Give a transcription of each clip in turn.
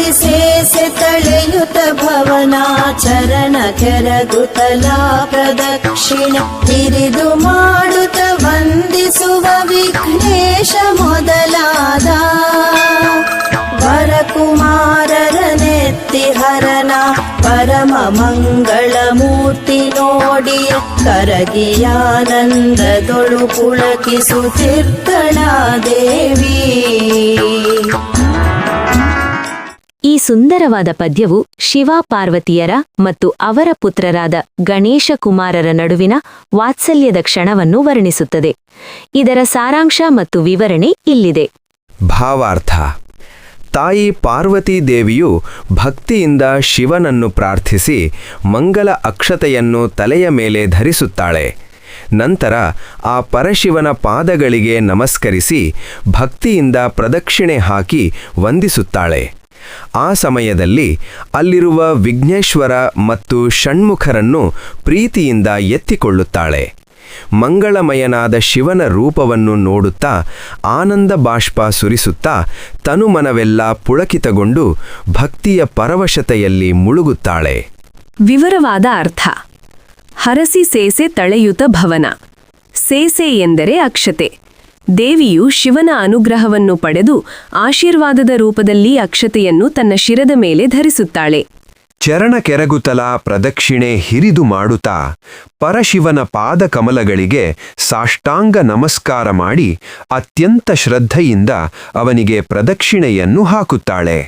ಹರಸಿ ಸೇಸೆ ತಳೆಯುತ ಭವನ ಚರಣ ಕೆರಗುತ್ತಲಾ ಪ್ರದಕ್ಷಿಣೆ ಹಿರಿದು ಮಾಡುತ್ತ ವಂದಿಸುವ ವಿಘ್ನೇಶ ಮೊದಲಾದ ವರಕುಮಾರರ ನೆತ್ತಿಹರನ ಪರಮ ಮಂಗಳ ಮೂರ್ತಿ ನೋಡಿ ಕರಗಿಯಾನಂದದೊಳು ಪುಳಕಿಸುತ್ತಿರ್ಗಳ ದೇವಿ. ಈ ಸುಂದರವಾದ ಪದ್ಯವು ಶಿವ ಪಾರ್ವತಿಯರ ಮತ್ತು ಅವರ ಪುತ್ರರಾದ ಗಣೇಶ ಕುಮಾರರ ನಡುವಿನ ವಾತ್ಸಲ್ಯದ ಕ್ಷಣವನ್ನು ವರ್ಣಿಸುತ್ತದೆ. ಇದರ ಸಾರಾಂಶ ಮತ್ತು ವಿವರಣೆ ಇಲ್ಲಿದೆ. ಭಾವಾರ್ಥ: ತಾಯಿ ಪಾರ್ವತೀ ದೇವಿಯು ಭಕ್ತಿಯಿಂದ ಶಿವನನ್ನು ಪ್ರಾರ್ಥಿಸಿ ಮಂಗಲ ಅಕ್ಷತೆಯನ್ನು ತಲೆಯ ಮೇಲೆ ಧರಿಸುತ್ತಾಳೆ. ನಂತರ ಆ ಪರಶಿವನ ಪಾದಗಳಿಗೆ ನಮಸ್ಕರಿಸಿ ಭಕ್ತಿಯಿಂದ ಪ್ರದಕ್ಷಿಣೆ ಹಾಕಿ ವಂದಿಸುತ್ತಾಳೆ. ಆ ಸಮಯದಲ್ಲಿ ಅಲ್ಲಿರುವ ವಿಘ್ನೇಶ್ವರ ಮತ್ತು ಷಣ್ಮುಖರನ್ನು ಪ್ರೀತಿಯಿಂದ ಎತ್ತಿಕೊಳ್ಳುತ್ತಾಳೆ. ಮಂಗಳಮಯನಾದ ಶಿವನ ರೂಪವನ್ನು ನೋಡುತ್ತಾ ಆನಂದ ಬಾಷ್ಪ ಸುರಿಸುತ್ತಾ ತನುಮನವೆಲ್ಲ ಪುಳಕಿತಗೊಂಡು ಭಕ್ತಿಯ ಪರವಶತೆಯಲ್ಲಿ ಮುಳುಗುತ್ತಾಳೆ. ವಿವರವಾದ ಅರ್ಥ: ಹರಸಿ ಸೇಸೆ ತಳೆಯುತ ಭವನ. ಸೇಸೆ ಎಂದರೆ ಅಕ್ಷತೆ. ದೇವಿಯು ಶಿವನ ಅನುಗ್ರಹವನ್ನು ಪಡೆದು ಆಶೀರ್ವಾದದ ರೂಪದಲ್ಲಿ ಅಕ್ಷತೆಯನ್ನು ತನ್ನ ಶಿರದ ಮೇಲೆ ಧರಿಸುತ್ತಾಳೆ. ಚರಣ ಕೆರಗುತ್ತಲ ಪ್ರದಕ್ಷಿಣೆ ಹಿರಿದು ಮಾಡುತ್ತಾ ಪರಶಿವನ ಪಾದಕಮಲಗಳಿಗೆ ಸಾಷ್ಟಾಂಗ ನಮಸ್ಕಾರ ಮಾಡಿ ಅತ್ಯಂತ ಶ್ರದ್ಧೆಯಿಂದ ಅವನಿಗೆ ಪ್ರದಕ್ಷಿಣೆಯನ್ನು ಹಾಕುತ್ತಾಳೆ.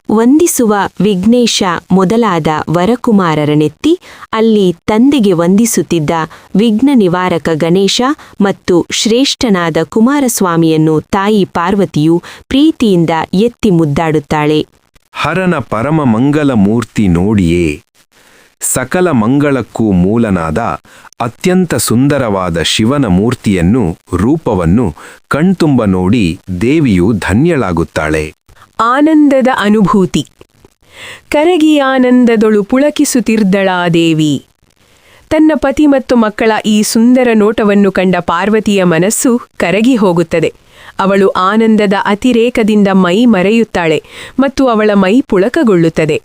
ವಂದಿಸುವ ವಿಘ್ನೇಶ ಮೊದಲಾದ ವರಕುಮಾರರನೆತ್ತಿ ಅಲ್ಲಿ ತಂದೆಗೆ ವಂದಿಸುತ್ತಿದ್ದ ವಿಘ್ನ ನಿವಾರಕ ಗಣೇಶ ಮತ್ತು ಶ್ರೇಷ್ಠನಾದ ಕುಮಾರಸ್ವಾಮಿಯನ್ನು ತಾಯಿ ಪಾರ್ವತಿಯು ಪ್ರೀತಿಯಿಂದ ಎತ್ತಿ ಮುದ್ದಾಡುತ್ತಾಳೆ. ಹರನ ಪರಮ ಮಂಗಲ ಮೂರ್ತಿ ನೋಡಿಯೇ ಸಕಲ ಮಂಗಳಕ್ಕೂ ಮೂಲನಾದ ಅತ್ಯಂತ ಸುಂದರವಾದ ಶಿವನ ಮೂರ್ತಿಯನ್ನು ರೂಪವನ್ನು ಕಣ್ತುಂಬ ನೋಡಿ ದೇವಿಯು ಧನ್ಯಳಾಗುತ್ತಾಳೆ. ಆನಂದದ ಅನುಭೂತಿ. ಕರಗಿ ಆನಂದದೊಳು ಪುಳಕಿಸುತ್ತಿರ್ದಳಾ ದೇವಿ. ತನ್ನ ಪತಿ ಮತ್ತು ಮಕ್ಕಳ ಈ ಸುಂದರ ನೋಟವನ್ನು ಕಂಡ ಪಾರ್ವತಿಯ ಮನಸ್ಸು ಕರಗಿ ಹೋಗುತ್ತದೆ. ಅವಳು ಆನಂದದ ಅತಿರೇಕದಿಂದ ಮೈ ಮರೆಯುತ್ತಾಳೆ ಮತ್ತು ಅವಳ ಮೈ ಪುಳಕಗೊಳ್ಳುತ್ತದೆ.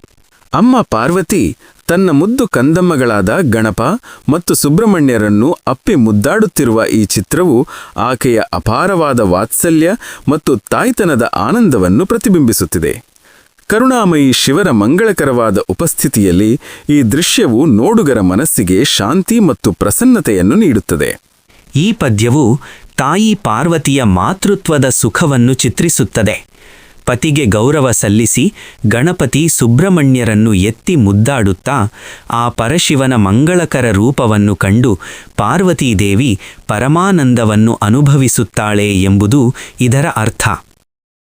ಅಮ್ಮ ಪಾರ್ವತಿ ತನ್ನ ಮುದ್ದು ಕಂದಮ್ಮಗಳಾದ ಗಣಪ ಮತ್ತು ಸುಬ್ರಹ್ಮಣ್ಯರನ್ನು ಅಪ್ಪಿ ಮುದ್ದಾಡುತ್ತಿರುವ ಈ ಚಿತ್ರವು ಆಕೆಯ ಅಪಾರವಾದ ವಾತ್ಸಲ್ಯ ಮತ್ತು ತಾಯ್ತನದ ಆನಂದವನ್ನು ಪ್ರತಿಬಿಂಬಿಸುತ್ತಿದೆ. ಕರುಣಾಮಯಿ ಶಿವರ ಮಂಗಳಕರವಾದ ಉಪಸ್ಥಿತಿಯಲ್ಲಿ ಈ ದೃಶ್ಯವು ನೋಡುಗರ ಮನಸ್ಸಿಗೆ ಶಾಂತಿ ಮತ್ತು ಪ್ರಸನ್ನತೆಯನ್ನು ನೀಡುತ್ತದೆ. ಈ ಪದ್ಯವು ತಾಯಿ ಪಾರ್ವತಿಯ ಮಾತೃತ್ವದ ಸುಖವನ್ನು ಚಿತ್ರಿಸುತ್ತದೆ. ಪತಿಗೆ ಗೌರವ ಸಲ್ಲಿಸಿ ಗಣಪತಿ ಸುಬ್ರಹ್ಮಣ್ಯರನ್ನು ಎತ್ತಿ ಮುದ್ದಾಡುತ್ತಾ ಆ ಪರಶಿವನ ಮಂಗಳಕರ ರೂಪವನ್ನು ಕಂಡು ಪಾರ್ವತೀದೇವಿ ಪರಮಾನಂದವನ್ನು ಅನುಭವಿಸುತ್ತಾಳೆ ಎಂಬುದು ಇದರ ಅರ್ಥ.